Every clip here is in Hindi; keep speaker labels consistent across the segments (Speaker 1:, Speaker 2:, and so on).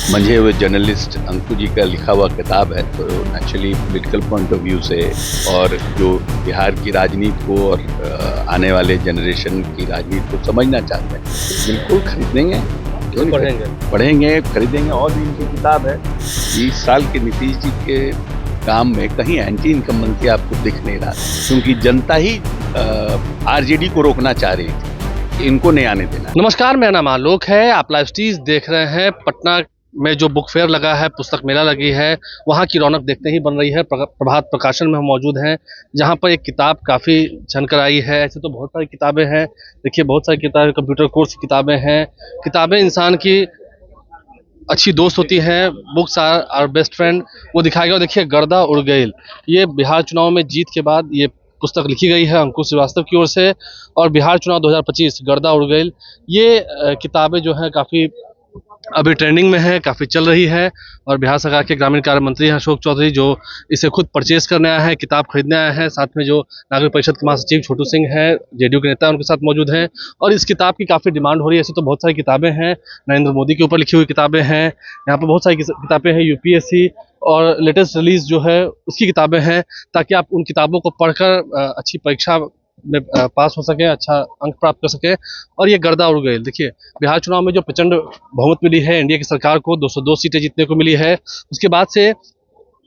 Speaker 1: मंझे हुए जर्नलिस्ट अंकु जी का लिखा हुआ किताब है, तो naturally political point of view से और जो बिहार की राजनीति को और आने वाले जनरेशन की राजनीति को समझना चाहते हैं, बिल्कुल खरीदेंगे, क्यों नहीं पढ़ेंगे, खरीदेंगे। और भी इनकी किताब है 20 साल के नीतीश जी के काम में कहीं एंटी इनकम्बेंसी आपको दिख नहीं रहा, क्योंकि जनता ही आरजेडी को रोकना चाह रही थी, इनको नहीं आने देना।
Speaker 2: नमस्कार, मेरा नाम आलोक है। आप लाइव स्टीज देख रहे हैं। पटना में जो बुक फेयर लगा है, पुस्तक मेला लगी है, वहाँ की रौनक देखते ही बन रही है। प्रभात प्रकाशन में हम मौजूद हैं, जहाँ पर एक किताब काफ़ी झनकर आई है। ऐसे तो बहुत सारी किताबें हैं, देखिए बहुत सारी किताबें, कंप्यूटर कोर्स की किताबें हैं। किताबें इंसान की अच्छी दोस्त होती हैं, बुक्स आर बेस्ट फ्रेंड, वो दिखाएगा। और देखिए गर्दा उड़ गईल, ये बिहार चुनाव में जीत के बाद ये पुस्तक लिखी गई है अंकुश श्रीवास्तव की ओर से। और बिहार चुनाव 2025 गर्दा उड़ गईल, ये किताबें जो हैं काफ़ी अभी ट्रेंडिंग में है, काफ़ी चल रही है। और बिहार सरकार के ग्रामीण कार्य मंत्री हैं अशोक चौधरी, जो इसे खुद परचेज करने आए हैं, किताब खरीदने आए हैं। साथ में जो नागरिक परिषद के महासचिव छोटू सिंह हैं, जेडीयू के नेता, उनके साथ मौजूद हैं। और इस किताब की काफ़ी डिमांड हो रही है। ऐसे तो बहुत सारी किताबें हैं, नरेंद्र मोदी के ऊपर लिखी हुई किताबें हैं, यहाँ पर बहुत सारी किताबें हैं, यूपीएससी और लेटेस्ट रिलीज जो है उसकी किताबें हैं, ताकि आप उन किताबों को पढ़कर अच्छी परीक्षा में पास हो सके, अच्छा अंक प्राप्त कर सके। और ये गर्दा उड़ गई, देखिए बिहार चुनाव में जो प्रचंड बहुमत मिली है एनडीए की सरकार को, 202 सीटें जीतने को मिली है, उसके बाद से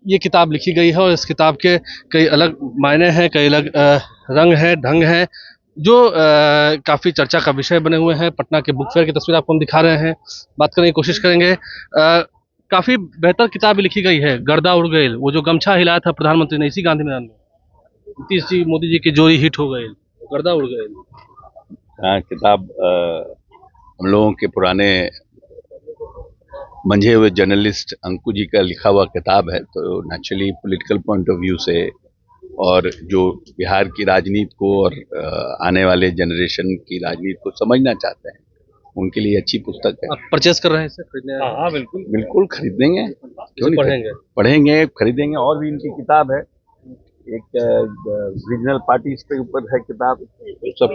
Speaker 2: ये किताब लिखी गई है। और इस किताब के कई अलग मायने हैं, कई अलग रंग हैं, ढंग हैं, जो काफ़ी चर्चा का विषय बने हुए हैं। पटना के बुक फेयर की तस्वीर आपको हम दिखा रहे हैं, बात करने की कोशिश करेंगे। काफ़ी बेहतर किताब लिखी गई है, गर्दा उड़ गई। वो जो गमछा हिलाया था प्रधानमंत्री ने इसी गांधी मैदान में, नीतीश जी मोदी जी की जोड़ी हिट हो गए, गर्दा उड़ गए।
Speaker 1: हाँ, किताब हम लोगों के पुराने मंझे हुए जर्नलिस्ट अंकु जी का लिखा हुआ किताब है, तो naturally political point of view से और जो बिहार की राजनीति को और आने वाले जनरेशन की राजनीति को समझना चाहते हैं, उनके लिए अच्छी पुस्तक है।
Speaker 2: आप परचेस कर रहे हैं इसे, खरीदने?
Speaker 1: हाँ, बिल्कुल खरीदेंगे, क्यों नहीं
Speaker 2: पढ़ेंगे,
Speaker 1: खरीदेंगे। और भी इनकी किताब है, एक रीजनल पार्टीज के ऊपर है किताब, सब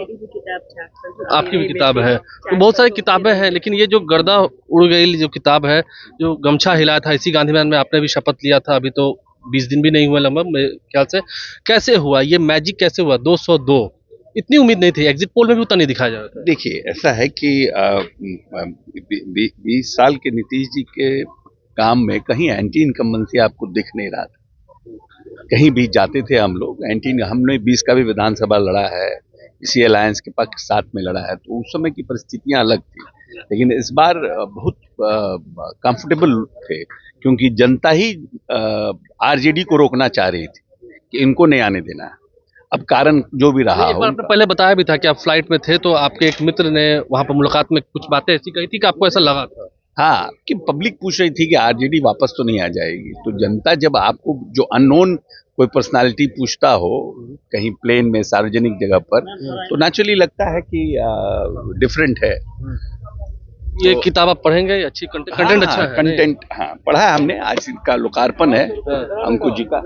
Speaker 2: आपकी भी किताब है। तो बहुत सारी किताबें हैं, लेकिन ये जो गर्दा उड़ गई जो किताब है, जो गमछा हिलाया था इसी गांधी मैदान में, आपने भी शपथ लिया था, अभी तो 20 दिन भी नहीं हुए लगभग मेरे ख्याल से। कैसे हुआ ये मैजिक, कैसे हुआ 202? इतनी उम्मीद नहीं थी, एग्जिट पोल में भी उतना नहीं दिखाया जा रहा था।
Speaker 1: देखिए, ऐसा है कि 20 साल के नीतीश जी के काम में कहीं एंटी इनकम्बेंसी आपको दिख नहीं रहा था। कहीं भी जाते थे हम लोग, हमने 20 का भी विधानसभा लड़ा है, इसी अलायंस के पक्ष साथ में लड़ा है, तो उस समय की परिस्थितियां अलग थी। लेकिन इस बार बहुत कंफर्टेबल थे, क्योंकि जनता ही आरजेडी को रोकना चाह रही थी कि इनको नहीं आने देना। अब कारण जो भी रहा हो,
Speaker 2: आपने पहले बताया भी था कि आप फ्लाइट में थे, तो आपके एक मित्र ने वहां पर मुलाकात में कुछ बातें ऐसी कही थी कि आपको ऐसा लगा था।
Speaker 1: हाँ, कि पब्लिक पूछ रही थी कि आरजेडी वापस तो नहीं आ जाएगी। तो जनता जब आपको जो अननोन कोई पर्सनालिटी पूछता हो कहीं प्लेन में, सार्वजनिक जगह पर, तो नेचुरली लगता है कि डिफरेंट है।
Speaker 2: ये तो किताब आप पढ़ेंगे, अच्छी कंटेंट अच्छा है,
Speaker 1: कंटेंट हाँ पढ़ा है हमने, आज इनका लोकार्पण है अंकु जी का।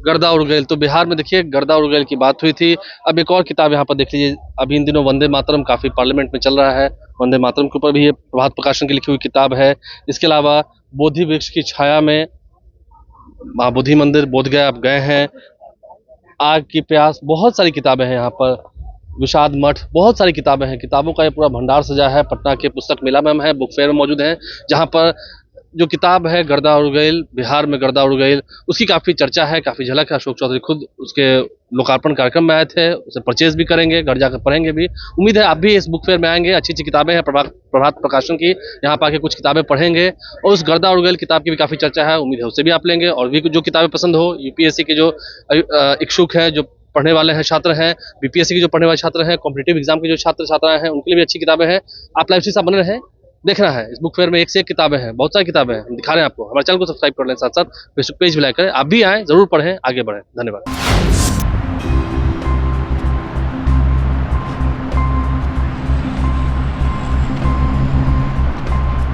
Speaker 2: गर्दा उड़ गईल, तो बिहार में देखिए गर्दा उड़ गईल की बात हुई थी। अब एक और किताब यहाँ पर देख लीजिए, अभी इन दिनों वंदे मातरम काफी पार्लियामेंट में चल रहा है, वंदे मातरम के ऊपर भी ये प्रभात प्रकाशन की लिखी हुई किताब है। इसके अलावा बोधि वृक्ष की छाया में, महाबोधि मंदिर बोधगया आप गए हैं, आग की प्यास, बहुत सारी किताबें हैं यहाँ पर, विषाद मठ, बहुत सारी किताबें हैं। किताबों का ये पूरा भंडार सजा है। पटना के पुस्तक मेला में हम हैं, बुक फेयर में मौजूद हैं, जहाँ पर जो किताब है गर्दा उड़ गईल, बिहार में गर्दा उड़ गईल, उसकी काफ़ी चर्चा है, काफ़ी झलक है। अशोक चौधरी खुद उसके लोकार्पण कार्यक्रम में आए थे, उसे परचेज भी करेंगे, घर जाकर पढ़ेंगे भी। उम्मीद है आप भी इस बुक फेयर में आएंगे, अच्छी अच्छी किताबें हैं प्रभात प्रकाशन की, यहाँ पर आके कुछ किताबें पढ़ेंगे। और उस गर्दा उड़ गईल किताब की भी काफ़ी चर्चा है, उम्मीद है उसे भी आप लेंगे। और भी जो किताबें पसंद हो, यूपीएससी के जो इच्छुक हैं, जो पढ़ने वाले हैं, छात्र हैं, बीपीएससी के जो पढ़ने वाले छात्र हैं, कॉम्पिटिटिव एग्जाम के जो छात्र छात्राएं हैं, उनके लिए भी अच्छी किताबें हैं। आप लाइव से बने रहें, देखना है इस बुक फेयर में एक से एक किताबें हैं, बहुत सारी किताबें हैं, हम दिखा रहे हैं आपको। हमारे चैनल को सब्सक्राइब कर लें, साथ साथ फेसबुक पेज भी लाइक करें। आप भी आएँ, जरूर पढ़ें, आगे बढ़ें। धन्यवाद।